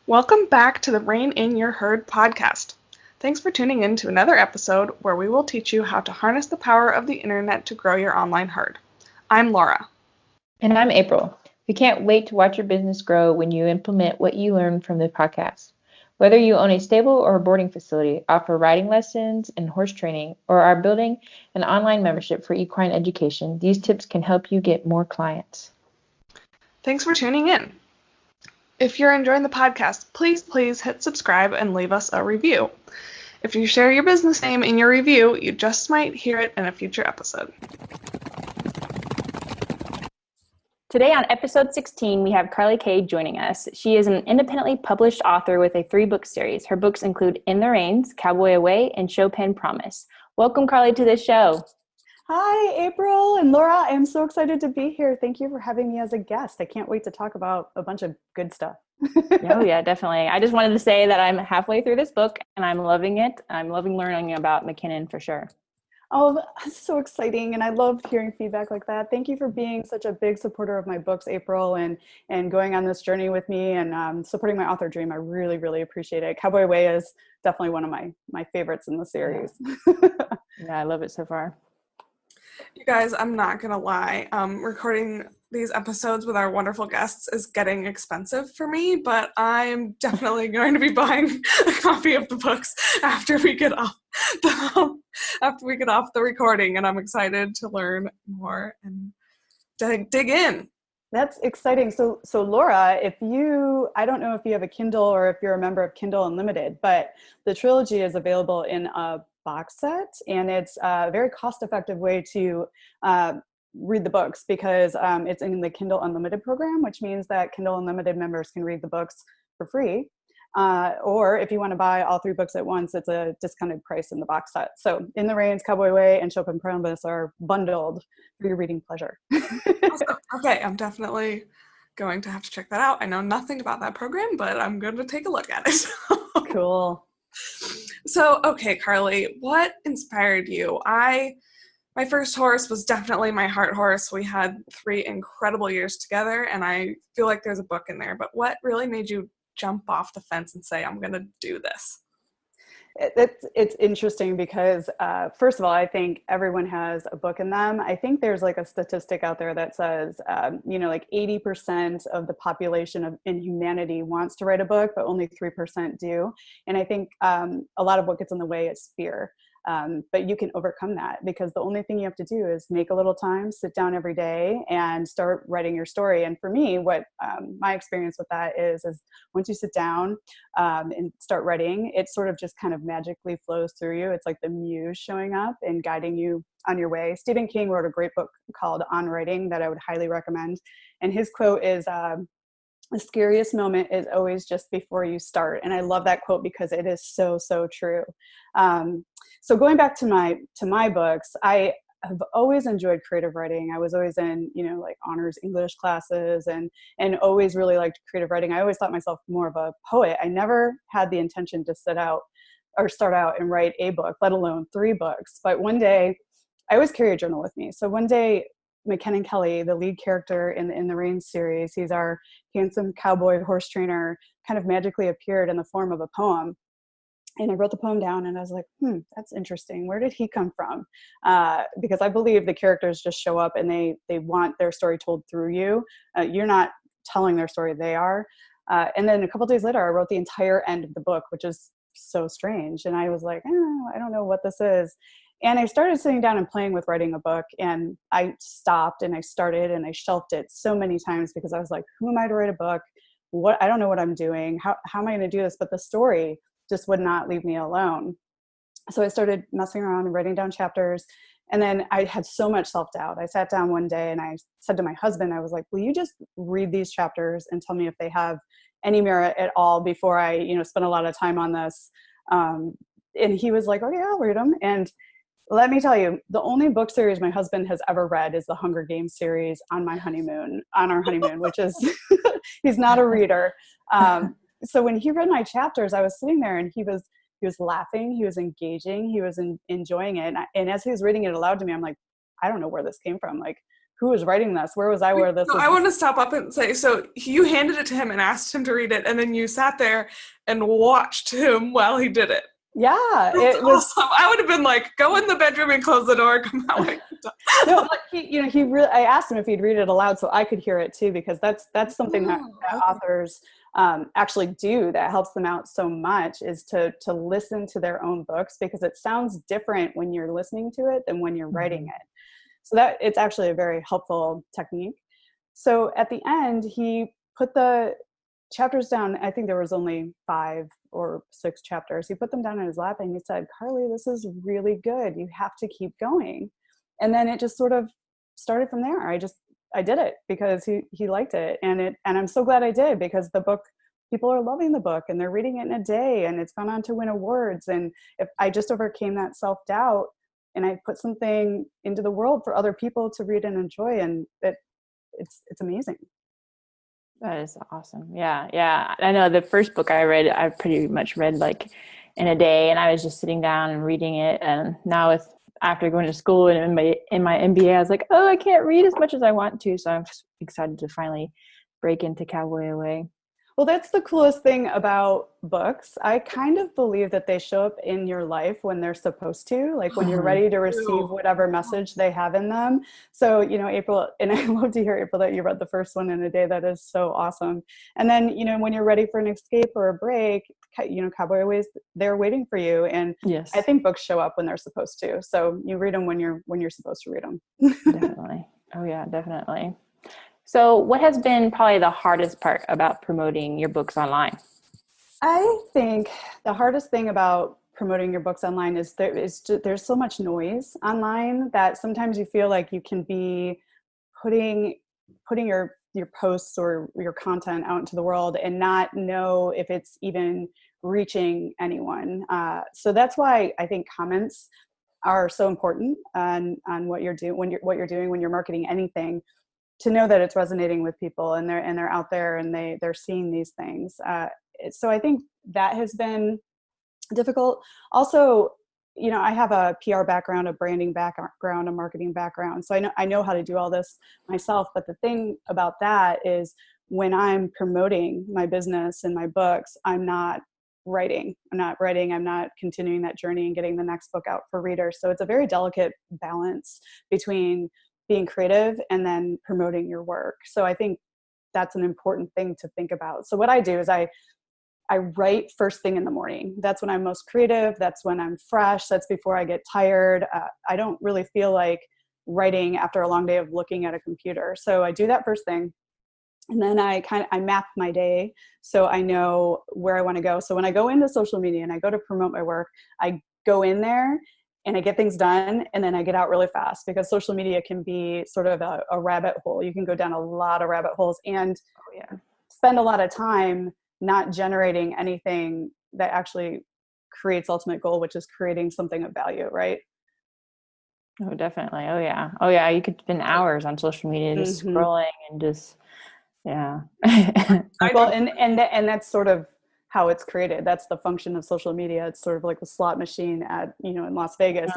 Welcome back to the Rein in Your Herd podcast. Thanks for tuning in to another episode where we will teach you how to harness the power of the internet to grow your online herd. I'm Laura. And I'm April. We can't wait to watch your business grow when you implement what you learn from the podcast. Whether you own a stable or a boarding facility, offer riding lessons and horse training, or are building an online membership for equine education, these tips can help you get more clients. Thanks for tuning in. If you're enjoying the podcast, please hit subscribe and leave us a review. If you share your business name in your review, you just might hear it in a future episode. Today on episode 16, we have Carly Kade joining us. She is an independently published author with a 3-book series. Her books include In the Reins, Cowboy Away, and Chopin Promise. Welcome, Carly, to this show. Hi, April and Laura. I am so excited to be here. Thank you for having me as a guest. I can't wait to talk about a bunch of good stuff. Oh, yeah, definitely. I just wanted to say that I'm halfway through this book and I'm loving it. I'm loving learning about McKinnon for sure. Oh, that's so exciting. And I love hearing feedback like that. Thank you for being such a big supporter of my books, April, and going on this journey with me and supporting my author dream. I really, really appreciate it. Cowboy Away is definitely one of my favorites in the series. Yeah, I love it so far. You guys, I'm not going to lie. Recording these episodes with our wonderful guests is getting expensive for me, but I'm definitely going to be buying a copy of the books after we get off the recording, and I'm excited to learn more and dig in. That's exciting. So Laura, I don't know if you have a Kindle or if you're a member of Kindle Unlimited, but the trilogy is available in a box set, and it's a very cost-effective way to read the books because it's in the Kindle Unlimited program, which means that Kindle Unlimited members can read the books for free. Or if you want to buy all 3 books at once, it's a discounted price in the box set. So In the Reins, Cowboy Away, and Chopin Promise are bundled for your reading pleasure. Awesome. Okay, I'm definitely going to have to check that out. I know nothing about that program, but I'm going to take a look at it. Cool. So, okay, Carly, what inspired you? My first horse was definitely my heart horse. We had 3 incredible years together, and I feel like there's a book in there. But what really made you jump off the fence and say, I'm going to do this? It's interesting because, first of all, I think everyone has a book in them. I think there's like a statistic out there that says, like 80% of the population in humanity wants to write a book, but only 3% do. And I think a lot of what gets in the way is fear. But you can overcome that because the only thing you have to do is make a little time, sit down every day and start writing your story. And for me, what my experience with that is once you sit down and start writing, it sort of just kind of magically flows through you. It's like the muse showing up and guiding you on your way. Stephen King wrote a great book called On Writing that I would highly recommend. And his quote is, the scariest moment is always just before you start. And I love that quote because it is so, so true. So going back to my books, I have always enjoyed creative writing. I was always in, like honors English classes and always really liked creative writing. I always thought myself more of a poet. I never had the intention to start out and write a book, let alone 3 books. But one day, I always carry a journal with me. So one day, McKinnon Kelly, the lead character in the Reins series, he's our handsome cowboy horse trainer, kind of magically appeared in the form of a poem. And I wrote the poem down and I was like, that's interesting. Where did he come from? Because I believe the characters just show up and they want their story told through you. You're not telling their story, they are. And then a couple days later, I wrote the entire end of the book, which is so strange. And I was like, I don't know what this is. And I started sitting down and playing with writing a book, and I stopped and I started and I shelved it so many times because I was like, who am I to write a book? I don't know what I'm doing. How am I going to do this? But the story just would not leave me alone. So I started messing around and writing down chapters. And then I had so much self-doubt. I sat down one day and I said to my husband, I was like, will you just read these chapters and tell me if they have any merit at all before I, spend a lot of time on this? And he was like, oh yeah, I'll read them. And let me tell you, the only book series my husband has ever read is the Hunger Games series on our honeymoon, which is, he's not a reader. So when he read my chapters, I was sitting there and he was laughing, he was engaging, he was enjoying it. And as he was reading it aloud to me, I'm like, I don't know where this came from. Like, who was writing this? Where was I where this So was? I want to stop up and say, so you handed it to him and asked him to read it, and then you sat there and watched him while he did it. Yeah, That's it was awesome. I would have been like, go in the bedroom and close the door, come out. no, but he really. I asked him if he'd read it aloud so I could hear it too, because that's something that authors actually do that helps them out so much, is to listen to their own books, because it sounds different when you're listening to it than when you're writing it. So that it's actually a very helpful technique. So at the end, he put the chapters down. I think there was only 5 or 6 chapters. He put them down in his lap and he said, "Carly, this is really good. You have to keep going." And then it just sort of started from there. I did it because he liked it. And I'm so glad I did, because the book, people are loving the book and they're reading it in a day, and it's gone on to win awards. And if I just overcame that self-doubt and I put something into the world for other people to read and enjoy, and it's amazing. That is awesome. Yeah. Yeah. I know the first book I read, I pretty much read like in a day, and I was just sitting down and reading it. And now after going to school and in my MBA, I was like, oh, I can't read as much as I want to. So I'm excited to finally break into Cowboy Away. Well, that's the coolest thing about books. I kind of believe that they show up in your life when they're supposed to, like when you're ready to receive whatever message they have in them. So, April, and I love to hear, April, that you read the first one in a day. That is so awesome. And then, when you're ready for an escape or a break, Cowboy Away, they're waiting for you. And yes, I think books show up when they're supposed to. So you read them when you're supposed to read them. Definitely. Oh yeah, definitely. So what has been probably the hardest part about promoting your books online? I think the hardest thing about promoting your books online is there's so much noise online that sometimes you feel like you can be putting your posts or your content out into the world and not know if it's even reaching anyone. So that's why I think comments are so important on what you're doing when you're marketing anything, to know that it's resonating with people and they're out there and they're seeing these things. So I think that has been difficult. Also, I have a PR background, a branding background, a marketing background. So I know how to do all this myself. But the thing about that is, when I'm promoting my business and my books, I'm not writing. I'm not continuing that journey and getting the next book out for readers. So it's a very delicate balance between being creative and then promoting your work. So I think that's an important thing to think about. So what I do is I write first thing in the morning. That's when I'm most creative. That's when I'm fresh. That's before I get tired. I don't really feel like writing after a long day of looking at a computer. So I do that first thing. And then I map my day so I know where I want to go. So when I go into social media and I go to promote my work, I go in there and I get things done, and then I get out really fast, because social media can be sort of a rabbit hole. You can go down a lot of rabbit holes and spend a lot of time not generating anything that actually creates ultimate goal, which is creating something of value, right? Oh, definitely. Oh yeah. You could spend hours on social media just scrolling and just, yeah. Well, and that's sort of how it's created. That's the function of social media. It's sort of like the slot machine in Las Vegas.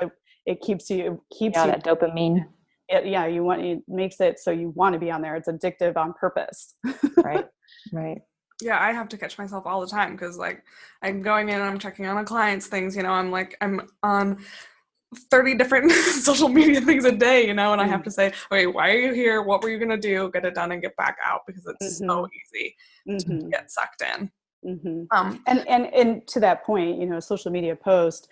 It keeps you that dopamine. It makes it so you want to be on there. It's addictive on purpose. Right. Yeah, I have to catch myself all the time, because like I'm going in and I'm checking on a client's things, I'm on 30 different social media things a day, and I have to say, okay, why are you here? What were you going to do? Get it done and get back out, because it's so easy to get sucked in. And to that point, a social media post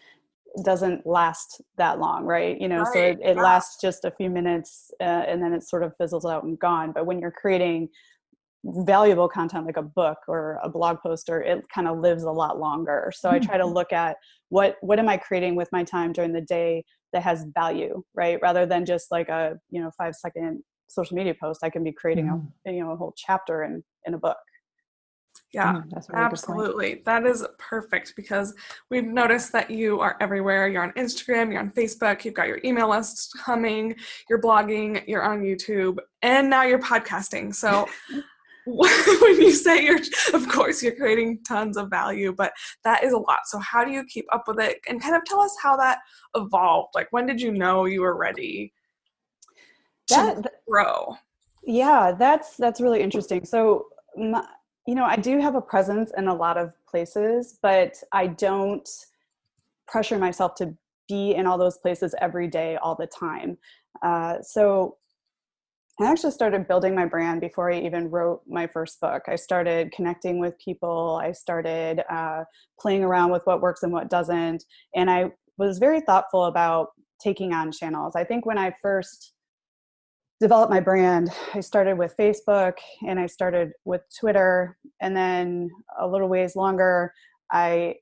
doesn't last that long, right? Right. So it lasts just a few minutes and then it sort of fizzles out and gone. But when you're creating valuable content like a book or a blog post, or it kind of lives a lot longer. So I try to look at what am I creating with my time during the day that has value, right? Rather than just like a 5-second social media post, I can be creating a whole chapter in a book. Yeah, that's a really absolutely. That is perfect, because we've noticed that you are everywhere. You're on Instagram, you're on Facebook, you've got your email list humming, you're blogging, you're on YouTube, and now you're podcasting. So when you say of course you're creating tons of value, but that is a lot. So how do you keep up with it? And kind of tell us how that evolved. Like, when did you know you were ready? to grow? Yeah, that's really interesting. So, I do have a presence in a lot of places, but I don't pressure myself to be in all those places every day, all the time. So I actually started building my brand before I even wrote my first book. I started connecting with people. I started playing around with what works and what doesn't. And I was very thoughtful about taking on channels. I think when I first developed my brand, I started with Facebook and I started with Twitter. And then a little ways longer, I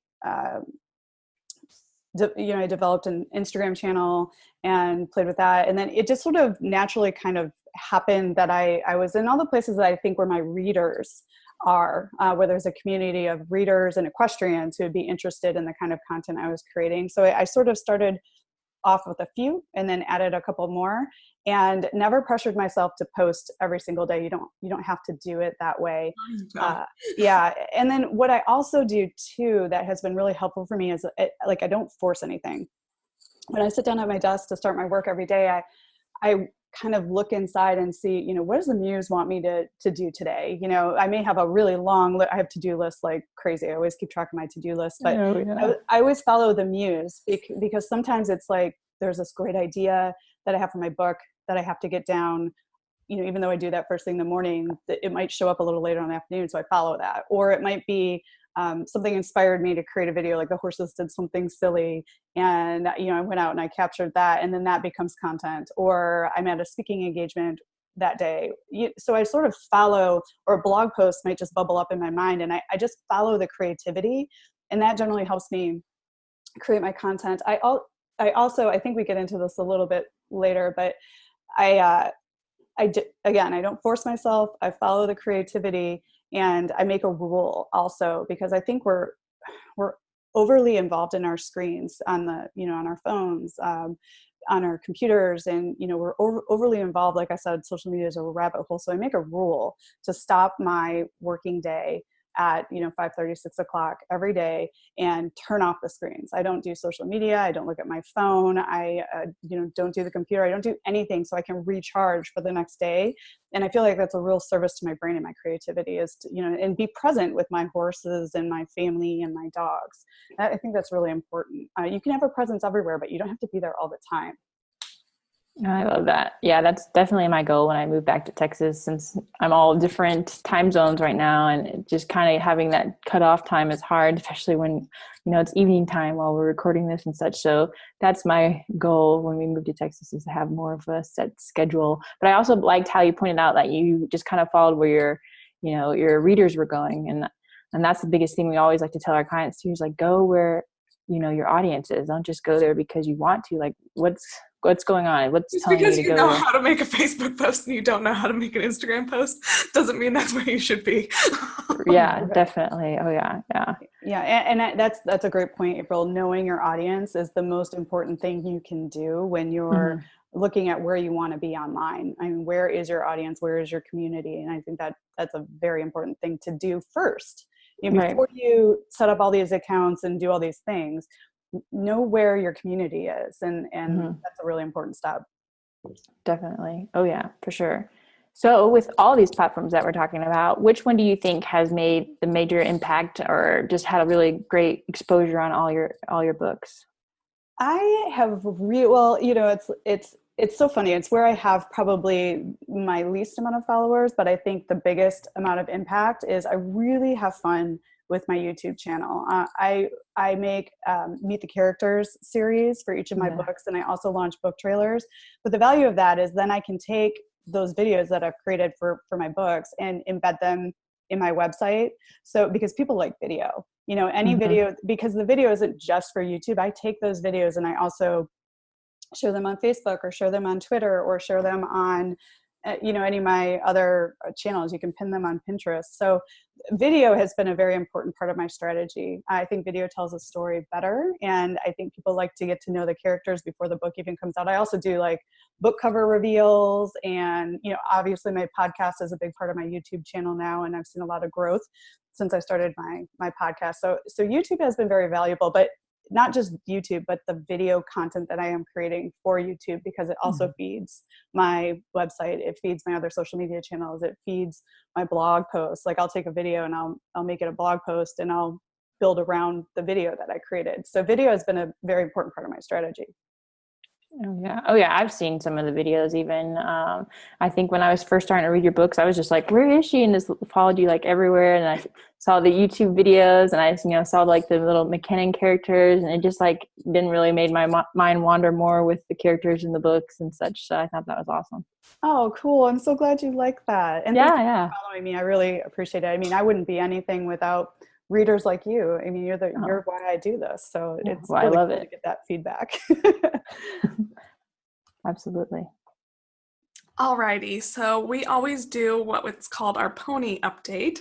developed an Instagram channel and played with that. And then it just sort of naturally kind of happened that I was in all the places that I think where my readers are, where there's a community of readers and equestrians who would be interested in the kind of content I was creating. So I sort of started off with a few and then added a couple more, and never pressured myself to post every single day. You don't have to do it that way. Yeah. And then what I also do too, that has been really helpful for me is I don't force anything. When I sit down at my desk to start my work every day, I kind of look inside and see, what does the muse want me to do today? I may have a really long, I have to-do list like crazy. I always keep track of my to-do list, but I always follow the muse because sometimes it's like, there's this great idea that I have for my book that I have to get down, even though I do that first thing in the morning, it might show up a little later in the afternoon. So I follow that. Or it might be something inspired me to create a video, like the horses did something silly. And, I went out and I captured that, and then that becomes content. Or I'm at a speaking engagement that day. So I sort of follow, or a blog post might just bubble up in my mind. And I just follow the creativity. And that generally helps me create my content. I also, I think we get into this a little bit later, but I don't force myself. I follow the creativity, and I make a rule also, because I think we're overly involved in our screens on on our phones, on our computers, and we're overly involved. Like I said, social media is a rabbit hole. So I make a rule to stop my working day at 5:30, 6 o'clock every day and turn off the screens. I don't do social media. I don't look at my phone. I don't do the computer. I don't do anything, so I can recharge for the next day. And I feel like that's a real service to my brain and my creativity, is to, and be present with my horses and my family and my dogs. I think that's really important. You can have a presence everywhere, but you don't have to be there all the time. I love that. Yeah, that's definitely my goal when I move back to Texas, since I'm all different time zones right now, and just kind of having that cutoff time is hard, especially when, it's evening time while we're recording this and such. So that's my goal when we move to Texas, is to have more of a set schedule. But I also liked how you pointed out that you just kind of followed where your readers were going. And that's the biggest thing we always like to tell our clients too, is like, go where, your audience is. Don't just go there because you want to. Like, what's going on? What's just telling because you to you go know there? how to make a Facebook post and you don't know how to make an Instagram post doesn't mean that's where you should be. Yeah, definitely. Oh yeah. Yeah, and that's a great point, April. Knowing your audience is the most important thing you can do when you're looking at where you want to be online. I mean, where is your audience? Where is your community? And I think that's a very important thing to do first. Before you set up all these accounts and do all these things, know where your community is, and that's a really important step. Definitely. Oh yeah, for sure. So with all these platforms that we're talking about, which one do you think has made the major impact, or just had a really great exposure on all your books? I have it's so funny. It's where I have probably my least amount of followers, but I think the biggest amount of impact is I really have fun with my YouTube channel. I make Meet the Characters series for each of my books, and I also launch book trailers. But the value of that is then I can take those videos that I've created for my books and embed them in my website. So because people like video, any video, because the video isn't just for YouTube. I take those videos and I also share them on Facebook, or share them on Twitter, or share them on any of my other channels. You can pin them on Pinterest. So video has been a very important part of my strategy. I think video tells a story better, and I think people like to get to know the characters before the book even comes out. I also do like book cover reveals, and obviously my podcast is a big part of my YouTube channel now, and I've seen a lot of growth since I started my podcast. So YouTube has been very valuable, but not just YouTube, but the video content that I am creating for YouTube, because it also feeds my website. It feeds my other social media channels. It feeds my blog posts. Like I'll take a video and I'll make it a blog post and I'll build around the video that I created. So video has been a very important part of my strategy. Oh yeah. I've seen some of the videos even. I think when I was first starting to read your books, I was just like, where is she? And just followed you like everywhere. And I saw the YouTube videos and I, saw like the little McKinnon characters, and it just like didn't really made my mind wander more with the characters in the books and such. So I thought that was awesome. Oh, cool. I'm so glad you like that. And thank you for following me. I really appreciate it. I mean, I wouldn't be anything without readers like you. I mean, you're why I do this. So it's really I love cool it to get that feedback. Absolutely. Alrighty, so we always do what's called our pony update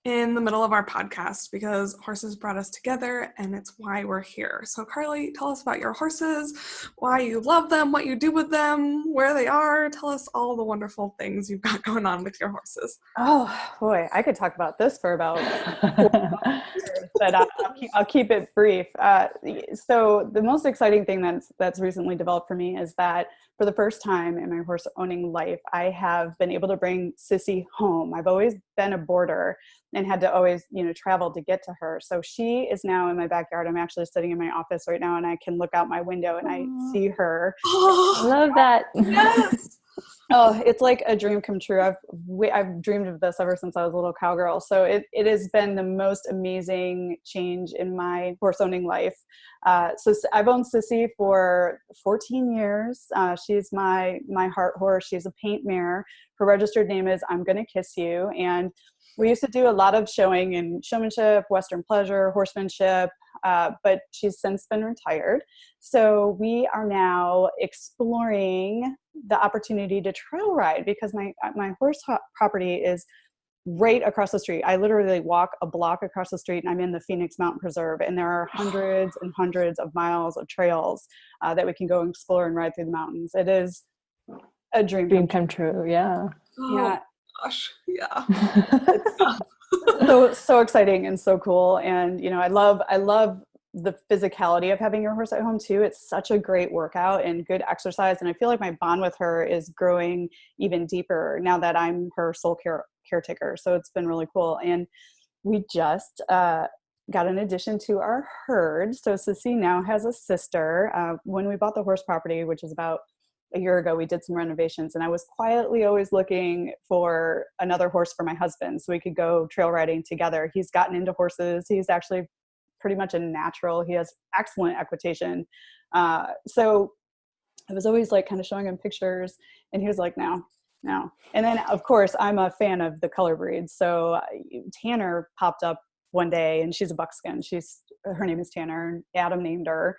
in the middle of our podcast because horses brought us together and it's why we're here. So Carly, tell us about your horses, why you love them, what you do with them, where they are. Tell us all the wonderful things you've got going on with your horses. Oh boy, I could talk about this for about 4 years, but I'll keep it brief. So the most exciting thing that's recently developed for me is that for the first time in my horse owning life, I have been able to bring Sissy home. I've always been a boarder and had to always, travel to get to her. So she is now in my backyard. I'm actually sitting in my office right now and I can look out my window and I see her. I love that. Yes. Oh, it's like a dream come true. I've dreamed of this ever since I was a little cowgirl. So it has been the most amazing change in my horse owning life. So I've owned Sissy for 14 years. She's my heart horse. She's a paint mare. Her registered name is I'm Gonna Kiss You. And we used to do a lot of showing in showmanship, Western pleasure, horsemanship, but she's since been retired. So we are now exploring the opportunity to trail ride because my horse property is right across the street. I literally walk a block across the street and I'm in the Phoenix Mountain Preserve, and there are hundreds and hundreds of miles of trails that we can go and explore and ride through the mountains. It is a dream come true. Yeah. Oh, gosh. Yeah. It's so exciting and so cool. And, I love the physicality of having your horse at home too. It's such a great workout and good exercise. And I feel like my bond with her is growing even deeper now that I'm her sole caretaker. So it's been really cool. And we just got an addition to our herd. So Sissy now has a sister. When we bought the horse property, which is about a year ago, we did some renovations and I was quietly always looking for another horse for my husband so we could go trail riding together. He's gotten into horses. He's actually pretty much a natural. He has excellent equitation. So I was always like kind of showing him pictures and he was like, no. And then of course I'm a fan of the color breeds. So Tanner popped up one day and she's a buckskin. Her name is Tanner. Adam named her.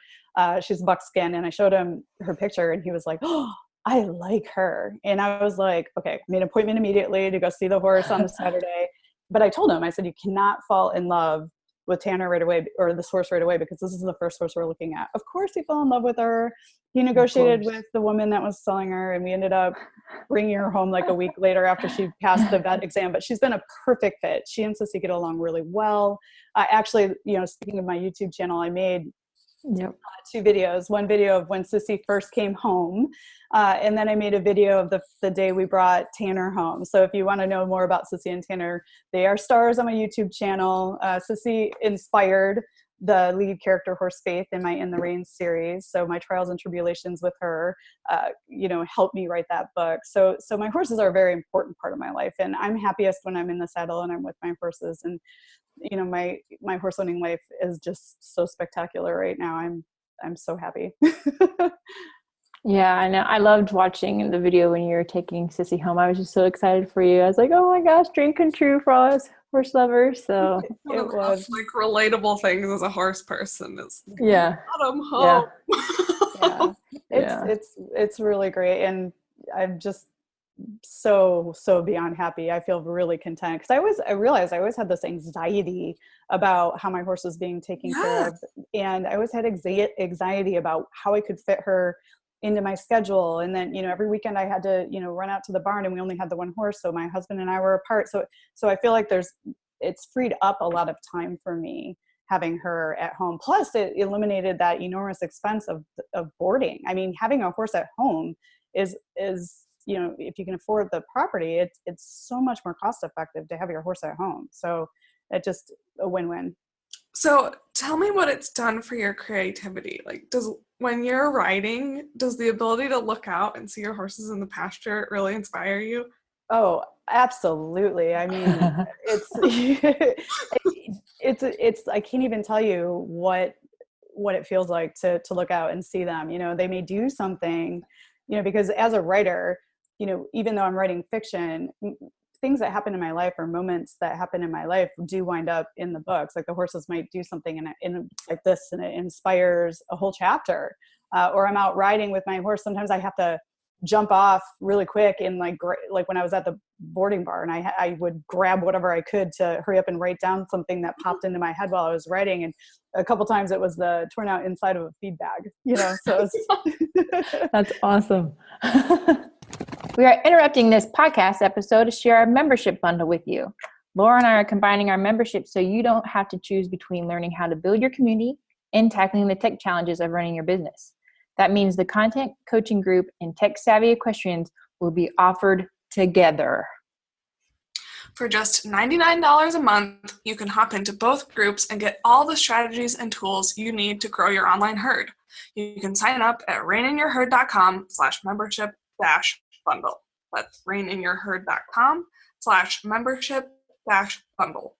She's a buckskin. And I showed him her picture and he was like, oh, I like her. And I was like, okay, made an appointment immediately to go see the horse on the Saturday. But I told him, I said, you cannot fall in love with Tanner right away, or this horse right away, because this is the first horse we're looking at. Of course he fell in love with her. He negotiated with the woman that was selling her and we ended up bringing her home like a week later after she passed the vet exam, but she's been a perfect fit. She and Sissy get along really well. Actually, speaking of my YouTube channel, I made two videos. One video of when Sissy first came home, and then I made a video of the day we brought Tanner home. So if you want to know more about Sissy and Tanner, they are stars on my YouTube channel. Sissy inspired the lead character horse Faith in my In the Reins series. So my trials and tribulations with her, helped me write that book. So my horses are a very important part of my life, and I'm happiest when I'm in the saddle and I'm with my horses. And my horse owning life is just so spectacular right now. I'm so happy. Yeah, I know. I loved watching the video when you were taking Sissy home. I was just so excited for you. I was like, oh my gosh, dream come true for all us horse lovers. So it was like relatable things as a horse person is home. It's really great. And I'm just so beyond happy. I feel really content because I realized I always had this anxiety about how my horse was being taken care of, and I always had anxiety about how I could fit her into my schedule. And then every weekend I had to run out to the barn, and we only had the one horse, so my husband and I were apart. So I feel like it's freed up a lot of time for me having her at home. Plus it eliminated that enormous expense of boarding. I mean, having a horse at home is, if you can afford the property, it's so much more cost effective to have your horse at home. So it's just a win-win. So tell me what it's done for your creativity. Like, when you're riding, does the ability to look out and see your horses in the pasture really inspire you? Oh, absolutely. I mean, it's I can't even tell you what it feels like to look out and see them. They may do something, because as a writer, even though I'm writing fiction, things that happen in my life or moments that happen in my life do wind up in the books. Like the horses might do something in like this, and it inspires a whole chapter. Or I'm out riding with my horse. Sometimes I have to jump off really quick, and like when I was at the boarding barn, I would grab whatever I could to hurry up and write down something that popped into my head while I was writing. And a couple times it was the torn out inside of a feed bag, so That's awesome. We are interrupting this podcast episode to share our membership bundle with you. Laura and I are combining our membership so you don't have to choose between learning how to build your community and tackling the tech challenges of running your business. That means the content coaching group and tech-savvy equestrians will be offered together. For just $99 a month, you can hop into both groups and get all the strategies and tools you need to grow your online herd. You can sign up at reininyourherd.com/membership-bundle. That's reininyourherd.com/membership-bundle.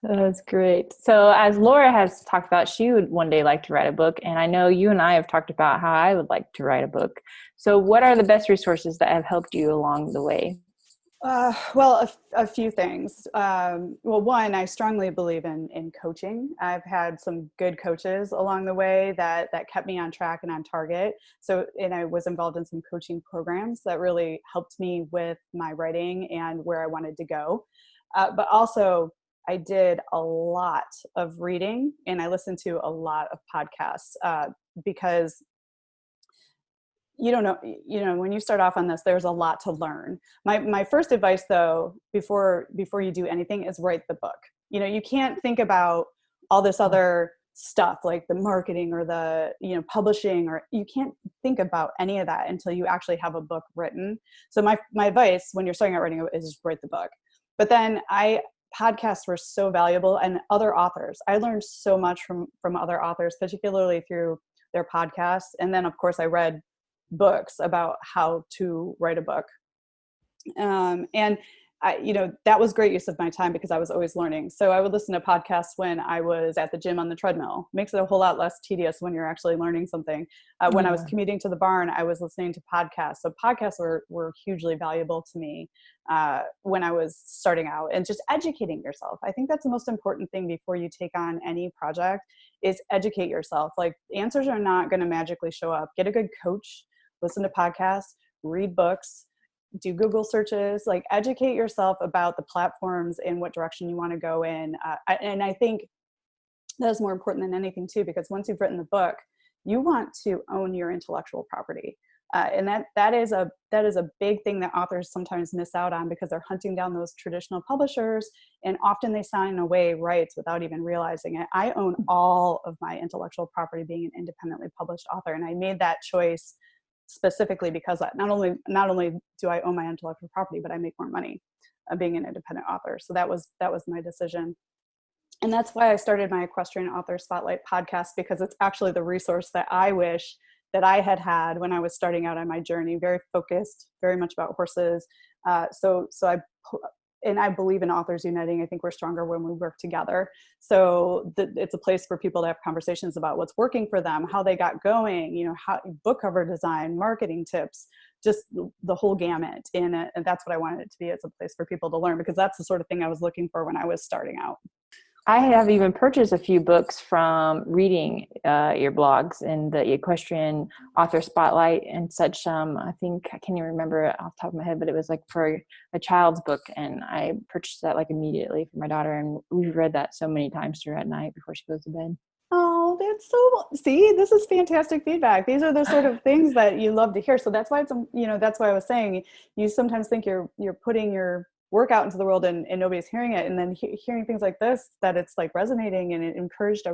That's great. So as Laura has talked about, she would one day like to write a book. And I know you and I have talked about how I would like to write a book. So what are the best resources that have helped you along the way? Well, a few things. Well, one, I strongly believe in coaching. I've had some good coaches along the way that kept me on track and on target. And I was involved in some coaching programs that really helped me with my writing and where I wanted to go. But also, I did a lot of reading, and I listened to a lot of podcasts because you don't know, when you start off on this, there's a lot to learn. My first advice though, before you do anything, is write the book. You can't think about all this other stuff like the marketing or the, publishing, or you can't think about any of that until you actually have a book written. So my advice when you're starting out writing is just write the book. But then podcasts were so valuable, and other authors. I learned so much from other authors, particularly through their podcasts. And then of course I read books about how to write a book. And that was great use of my time because I was always learning. So I would listen to podcasts when I was at the gym on the treadmill. Makes it a whole lot less tedious when you're actually learning something. When I was commuting to the barn, I was listening to podcasts. So podcasts were hugely valuable to me when I was starting out, and just educating yourself. I think that's the most important thing before you take on any project, is educate yourself. Like, answers are not going to magically show up. Get a good coach, listen to podcasts, read books, do Google searches, like educate yourself about the platforms and what direction you want to go in. And I think that's more important than anything too, because once you've written the book, you want to own your intellectual property. And that is a big thing that authors sometimes miss out on, because they're hunting down those traditional publishers, and often they sign away rights without even realizing it. I own all of my intellectual property being an independently published author. And I made that choice specifically because not only do I own my intellectual property, but I make more money being an independent author. So that was my decision. And that's why I started my Equestrian Author Spotlight podcast, because it's actually the resource that I wish that I had when I was starting out on my journey. Very focused, very much about horses. And I believe in authors uniting. I think we're stronger when we work together. So it's a place for people to have conversations about what's working for them, how they got going, how book cover design, marketing tips, just the whole gamut. And that's what I wanted it to be, as a place for people to learn, because that's the sort of thing I was looking for when I was starting out. I have even purchased a few books from reading your blogs and the Equestrian Author Spotlight and such. I think, I can't even remember it off the top of my head, but it was like for a child's book, and I purchased that like immediately for my daughter, and we've read that so many times through at night before she goes to bed. Oh, see, this is fantastic feedback. These are the sort of things that you love to hear. So that's why that's why I was saying, you sometimes think you're putting your work out into the world and nobody's hearing it, and then hearing things like this, that it's like resonating and it encouraged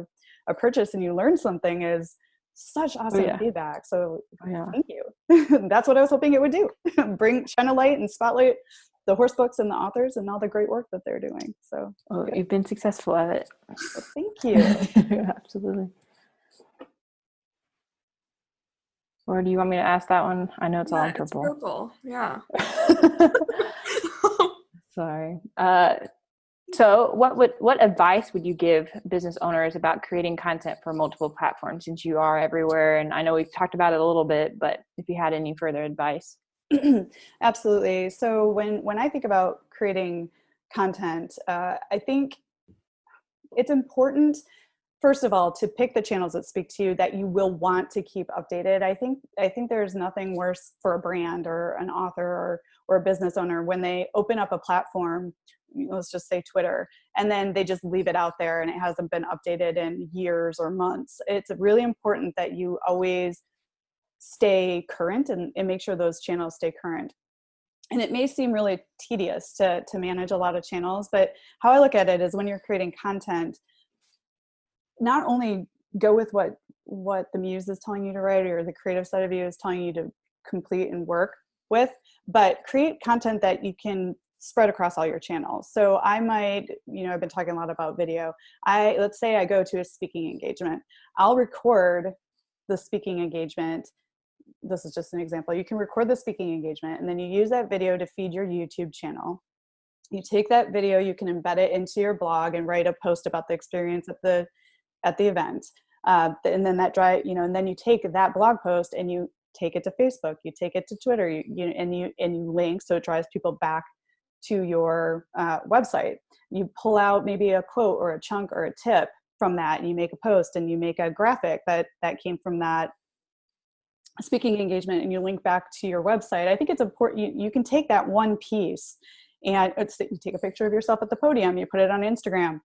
a purchase and you learned something, is such awesome feedback. So thank you. That's what I was hoping it would do. Shine a light and spotlight the horse books and the authors and all the great work that they're doing. So you've been successful at it. Well, thank you. Absolutely. Or do you want me to ask that one? I know it's all in purple. It's purple. Yeah. Sorry. So what advice would you give business owners about creating content for multiple platforms, since you are everywhere? And I know we've talked about it a little bit, but if you had any further advice. Absolutely. So when I think about creating content, I think it's important, first of all, to pick the channels that speak to you, that you will want to keep updated. I think there's nothing worse for a brand or an author or a business owner when they open up a platform, let's just say Twitter, and then they just leave it out there and it hasn't been updated in years or months. It's really important that you always stay current and make sure those channels stay current. And it may seem really tedious to manage a lot of channels, but how I look at it is, when you're creating content, not only go with what the muse is telling you to write or the creative side of you is telling you to complete and work with, but create content that you can spread across all your channels. So I might, I've been talking a lot about video. Let's say I go to a speaking engagement. I'll record the speaking engagement. This is just an example. You can record the speaking engagement, and then you use that video to feed your YouTube channel. You take that video, you can embed it into your blog and write a post about the experience at the event. And then and then you take that blog post and you take it to Facebook, you take it to Twitter, and you link, so it drives people back to your website. You pull out maybe a quote or a chunk or a tip from that, and you make a post and you make a graphic that came from that speaking engagement, and you link back to your website. I think it's important. You can take that one piece and you take a picture of yourself at the podium, you put it on Instagram,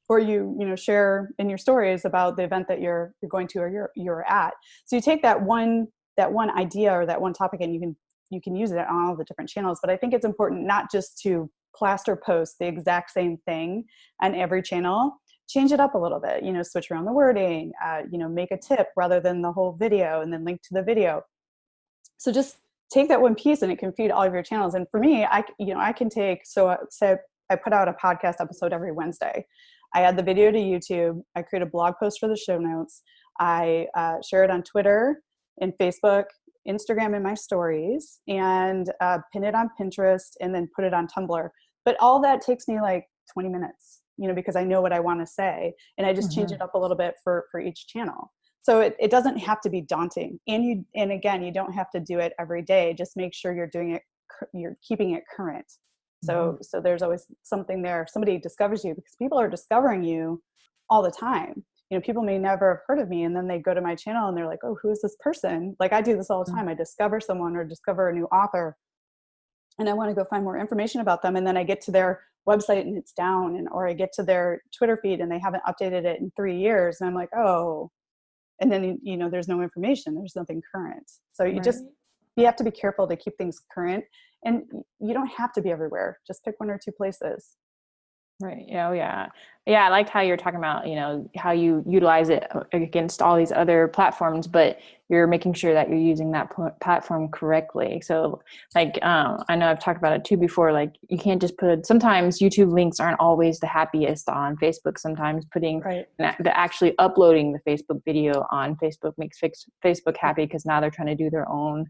or you share in your stories about the event that you're going to or you're at. So you take that one idea or that one topic, and you can use it on all the different channels. But I think it's important not just to plaster post the exact same thing on every channel. Change it up a little bit, switch around the wording, make a tip rather than the whole video and then link to the video. So just take that one piece and it can feed all of your channels. And for me, I can take, so I put out a podcast episode every Wednesday. I add the video to YouTube. I create a blog post for the show notes. I share it on Twitter and Facebook, Instagram in my stories, and pin it on Pinterest, and then put it on Tumblr. But all that takes me like 20 minutes, because I know what I want to say, and I just change it up a little bit for each channel. So it doesn't have to be daunting. And again, you don't have to do it every day. Just make sure you're doing it, you're keeping it current. So there's always something there. If somebody discovers you, because people are discovering you all the time. People may never have heard of me, and then they go to my channel and they're like, oh, who is this person? Like, I do this all the time. I discover someone or discover a new author, and I want to go find more information about them. And then I get to their website and it's down, or I get to their Twitter feed and they haven't updated it in 3 years. And I'm like, oh, and then, there's no information, there's nothing current. So you have to be careful to keep things current, and you don't have to be everywhere. Just pick one or two places. Right. Yeah. I liked how you're talking about, how you utilize it against all these other platforms, but you're making sure that you're using that platform correctly. So like, I know I've talked about it too before, like you can't just sometimes YouTube links aren't always the happiest on Facebook. Sometimes actually uploading the Facebook video on Facebook makes Facebook happy, because now they're trying to do their own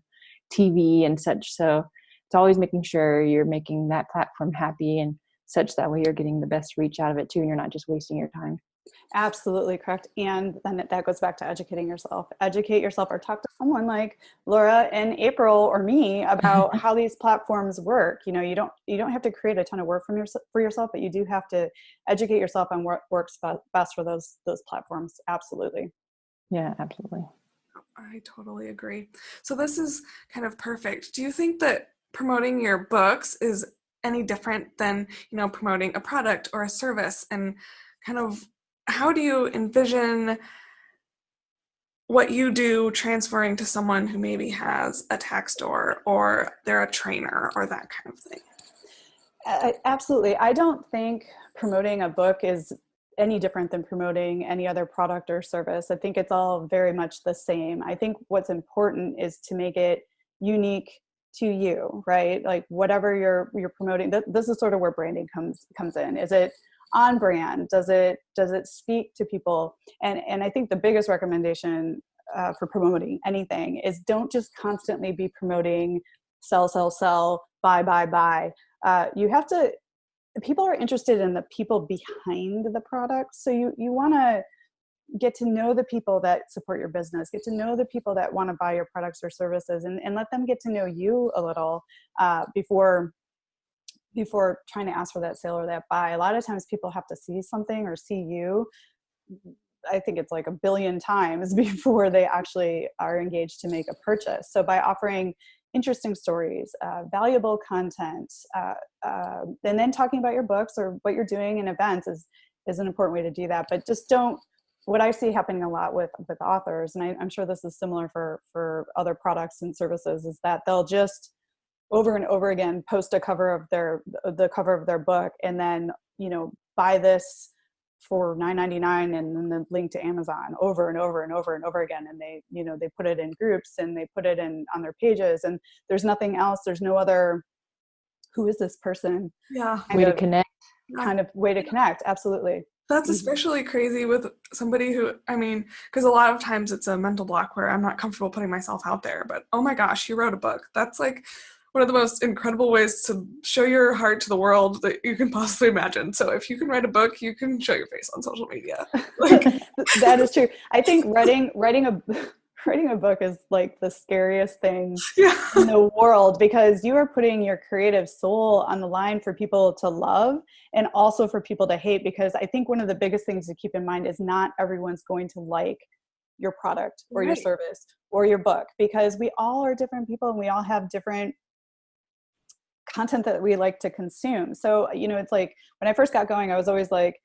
TV and such. So it's always making sure you're making that platform happy and such, that way you're getting the best reach out of it too, and you're not just wasting your time. Absolutely correct. And then that goes back to educating yourself. Educate yourself, or talk to someone like Laura and April or me about how these platforms work. You don't have to create a ton of work for yourself, but you do have to educate yourself on what works best for those platforms. Absolutely. Yeah, absolutely. I totally agree. So this is kind of perfect. Do you think that promoting your books is any different than, promoting a product or a service? And kind of how do you envision what you do transferring to someone who maybe has a tack store, or they're a trainer, or that kind of thing? Absolutely. I don't think promoting a book is any different than promoting any other product or service. I think it's all very much the same. I think what's important is to make it unique to you, right? Like whatever you're promoting, this is sort of where branding comes in. Is it on brand? Does it speak to people? And I think the biggest recommendation for promoting anything is don't just constantly be promoting sell, buy. You have to, people are interested in the people behind the product. So you want to get to know the people that support your business, get to know the people that want to buy your products or services, and let them get to know you a little before trying to ask for that sale or that buy. A lot of times people have to see something or see you. I think it's like a billion times before they actually are engaged to make a purchase. So by offering interesting stories, valuable content, and then talking about your books or what you're doing in events is an important way to do that. But just don't, what I see happening a lot with authors, and I'm sure this is similar for other products and services, is that they'll just over and over again post the cover of their book, and then, buy this for $9.99 and then the link to Amazon over and over and over and over again. And they, they put it in groups and they put it on their pages, and there's nothing else. There's no other, who is this person? Yeah. Way to connect. Kind of way to connect. Absolutely. That's especially crazy with somebody who, because a lot of times it's a mental block where I'm not comfortable putting myself out there, but oh my gosh, you wrote a book. That's like one of the most incredible ways to show your heart to the world that you can possibly imagine. So if you can write a book, you can show your face on social media. That is true. I think writing a book is like the scariest thing in the world, because you are putting your creative soul on the line for people to love and also for people to hate. Because I think one of the biggest things to keep in mind is not everyone's going to like your product or your service or your book, because we all are different people and we all have different content that we like to consume. So, it's like when I first got going, I was always like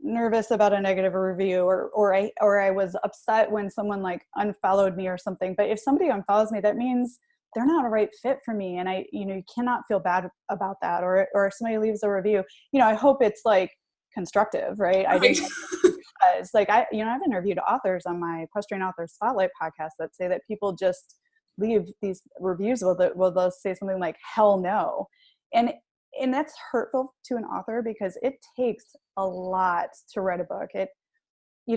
nervous about a negative review, or I was upset when someone like unfollowed me or something. But if somebody unfollows me, that means they're not a right fit for me. And you cannot feel bad about that. Or if somebody leaves a review, I hope it's like constructive, right? I didn't because like I've interviewed authors on my Equestrian Author Spotlight podcast that say that people just leave these reviews they'll say something like hell no, and that's hurtful to an author, because it takes a lot to write a book.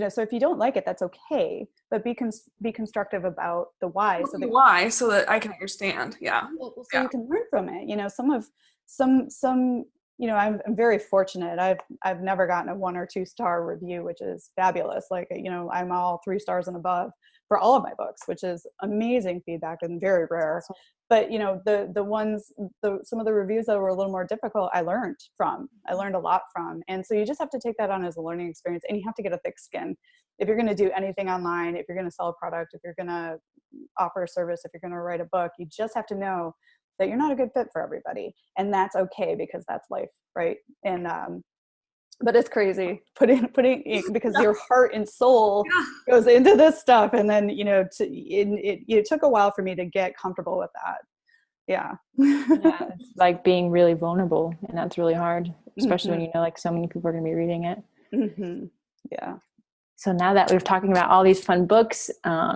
So if you don't like it, that's okay, but be constructive about the why, so that I can understand. You can learn from it. I'm very fortunate. I've never gotten a 1 or 2 star review, which is fabulous. Like, I'm all 3 stars and above for all of my books, which is amazing feedback and very rare. But, some of the reviews that were a little more difficult, I learned a lot from. And so you just have to take that on as a learning experience, and you have to get a thick skin. If you're going to do anything online, if you're going to sell a product, if you're going to offer a service, if you're going to write a book, you just have to know that you're not a good fit for everybody. And that's okay, because that's life, right? And but it's crazy putting because your heart and soul goes into this stuff, and then it took a while for me to get comfortable with that. It's like being really vulnerable, and that's really hard, especially when like so many people are going to be reading it. So now that we're talking about all these fun books,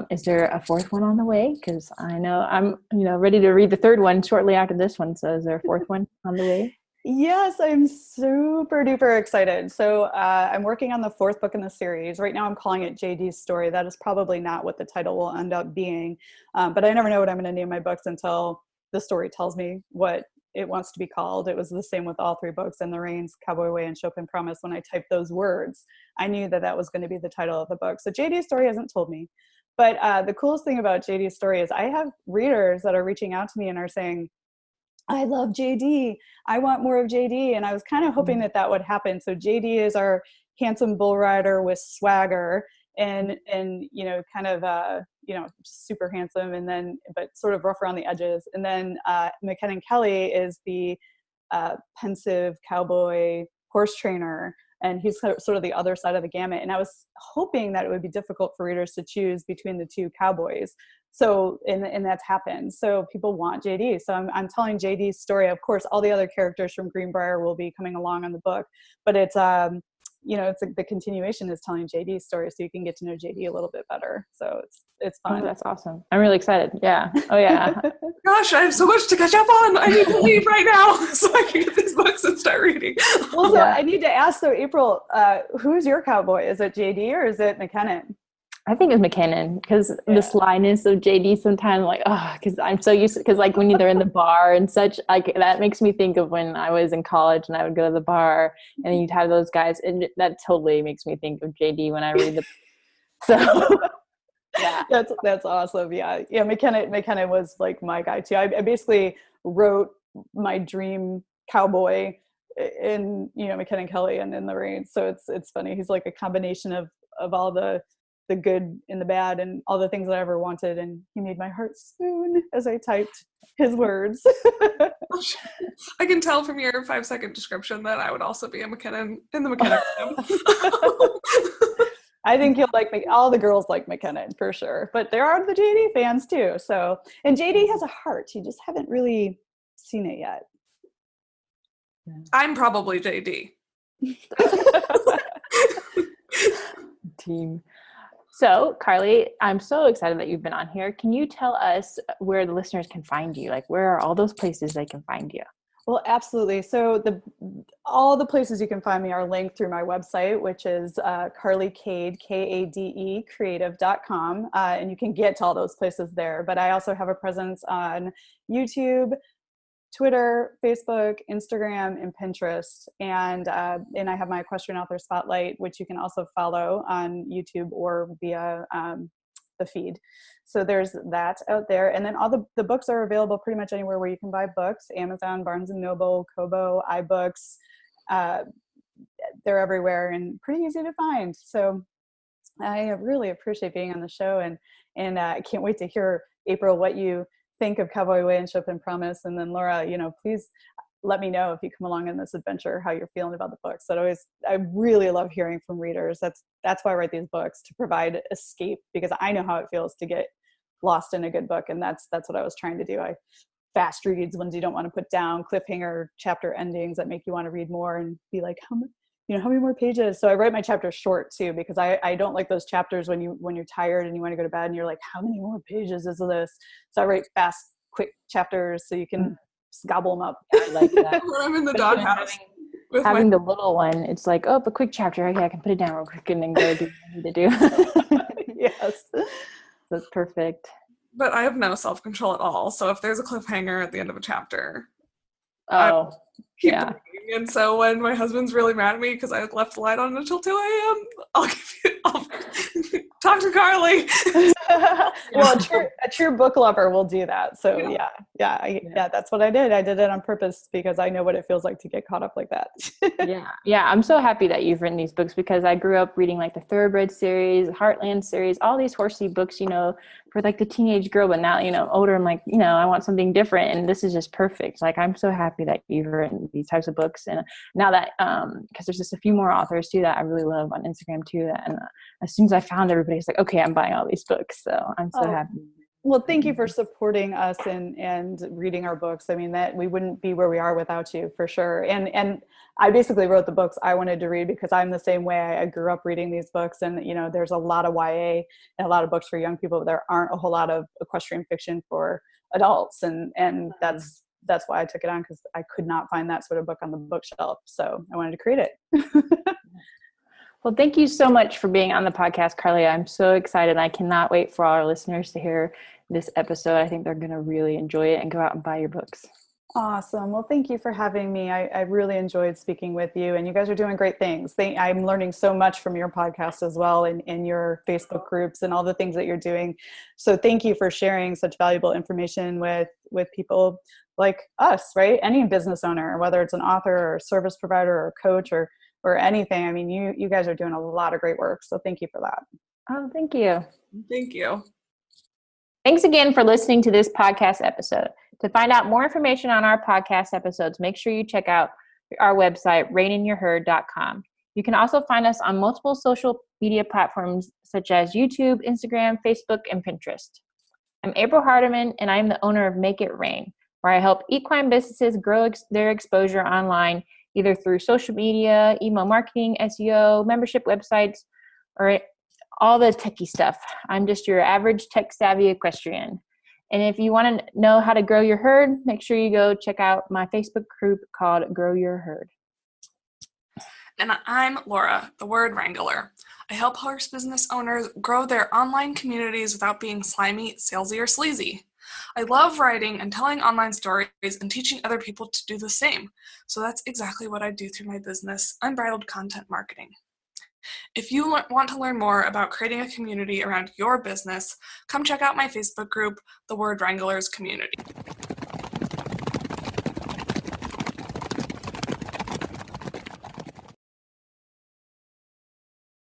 is there a 4th one on the way? Because I know I'm ready to read the 3rd one shortly after this one. So is there a 4th one on the way? Yes, I'm super duper excited. So I'm working on the 4th book in the series. Right now I'm calling it JD's Story. That is probably not what the title will end up being. But I never know what I'm going to name my books until the story tells me what it wants to be called. It was the same with all 3 books in the Reins, Cowboy Away, and Chopin Promise. When I typed those words, I knew that was going to be the title of the book. So JD's Story hasn't told me. But the coolest thing about JD's Story is I have readers that are reaching out to me and are saying, I love JD. I want more of JD. And I was kind of hoping that would happen. So JD is our handsome bull rider with swagger and kind of, super handsome, and then, but sort of rough around the edges. And then McKenna Kelly is the pensive cowboy horse trainer. And he's sort of the other side of the gamut. And I was hoping that it would be difficult for readers to choose between the 2 cowboys. So, and that's happened. So people want JD. So I'm telling JD's story. Of course, all the other characters from Greenbrier will be coming along on the book, but it's, it's like the continuation is telling JD's story, so you can get to know JD a little bit better. So it's fun. Oh, that's awesome. I'm really excited. Yeah. Oh yeah. Gosh, I have so much to catch up on. I need to leave right now so I can get these books and start reading. Well, so I need to ask though, April, who's your cowboy? Is it JD or is it McKinnon? I think it's McKinnon, because the slyness of JD sometimes, like, because I'm so used to, because like when they're in the bar and such, like that makes me think of when I was in college and I would go to the bar and you'd have those guys, and that totally makes me think of JD when I read the. So. Yeah, that's awesome. Yeah. McKinnon was like my guy too. I basically wrote my dream cowboy in McKinnon Kelly and in the Reins. So it's funny. He's like a combination of all the good and the bad and all the things that I ever wanted, and he made my heart swoon as I typed his words. I can tell from your 5-second description that I would also be a McKinnon in the McKinnon camp. I think you'll like all the girls like McKinnon for sure, but there are the JD fans too. So, and JD has a heart. You just haven't really seen it yet. I'm probably JD. Team. So, Carly, I'm so excited that you've been on here. Can you tell us where the listeners can find you? Like, where are all those places they can find you? Well, absolutely. So all the places you can find me are linked through my website, which is Carly Kade, Kade, creative.com. And you can get to all those places there. But I also have a presence on YouTube, Twitter, Facebook, Instagram, and Pinterest. And I have my Equestrian Author Spotlight, which you can also follow on YouTube or via the feed. So there's that out there. And then all the books are available pretty much anywhere where you can buy books: Amazon, Barnes & Noble, Kobo, iBooks. They're everywhere and pretty easy to find. So I really appreciate being on the show, and I can't wait to hear, April, what you think of Cowboy Away and Chopin Promise. And then Laura, please let me know if you come along in this adventure, how you're feeling about the books. I really love hearing from readers. That's why I write these books, to provide escape, because I know how it feels to get lost in a good book. And that's what I was trying to do. I fast reads, ones you don't want to put down, cliffhanger chapter endings that make you want to read more and be like, how many more pages? So I write my chapters short too, because I don't like those chapters when you're tired and you want to go to bed and you're like, how many more pages is this? So I write fast, quick chapters so you can just gobble them up. I like that. When I'm in the doghouse. Having the little one, it's like, a quick chapter. Okay, I can put it down real quick and then go do what I need to do. Yes. That's perfect. But I have no self-control at all. So if there's a cliffhanger at the end of a chapter, keep reading. And so when my husband's really mad at me because I left the light on until 2 a.m., I'll talk to Carly. Well, a true book lover will do that. So yeah, that's what I did. I did it on purpose because I know what it feels like to get caught up like that. Yeah. I'm so happy that you've written these books, because I grew up reading like the Thoroughbred series, Heartland series, all these horsey books, for like the teenage girl. But now, older, I'm like, I want something different, and this is just perfect. Like, I'm so happy that you've written these types of books. And now that, because there's just a few more authors too that I really love on Instagram too. And as soon as I found, everybody's like, okay, I'm buying all these books. So I'm so happy. Well, thank you for supporting us and reading our books. I mean, that we wouldn't be where we are without you, for sure. And I basically wrote the books I wanted to read because I'm the same way. I grew up reading these books, and there's a lot of YA and a lot of books for young people, but there aren't a whole lot of equestrian fiction for adults, and that's why I took it on, because I could not find that sort of book on the bookshelf. So I wanted to create it. Well, thank you so much for being on the podcast, Carly. I'm so excited. I cannot wait for all our listeners to hear this episode. I think they're going to really enjoy it and go out and buy your books. Awesome. Well, thank you for having me. I really enjoyed speaking with you, and you guys are doing great things. I'm learning so much from your podcast as well, and your Facebook groups and all the things that you're doing. So thank you for sharing such valuable information with people like us, right? Any business owner, whether it's an author or a service provider or a coach or anything. I mean, you guys are doing a lot of great work. So thank you for that. Oh, thank you. Thank you. Thanks again for listening to this podcast episode. To find out more information on our podcast episodes, make sure you check out our website, reininyourherd.com. You can also find us on multiple social media platforms such as YouTube, Instagram, Facebook, and Pinterest. I'm April Hardiman, and I'm the owner of Make It Rein, where I help equine businesses grow their exposure online, either through social media, email marketing, SEO, membership websites, or all the techie stuff. I'm just your average tech-savvy equestrian. And if you want to know how to grow your herd, make sure you go check out my Facebook group called Grow Your Herd. And I'm Laura, the Word Wrangler. I help horse business owners grow their online communities without being slimy, salesy, or sleazy. I love writing and telling online stories and teaching other people to do the same. So that's exactly what I do through my business, Unbridled Content Marketing. If you want to learn more about creating a community around your business, come check out my Facebook group, The Word Wranglers Community.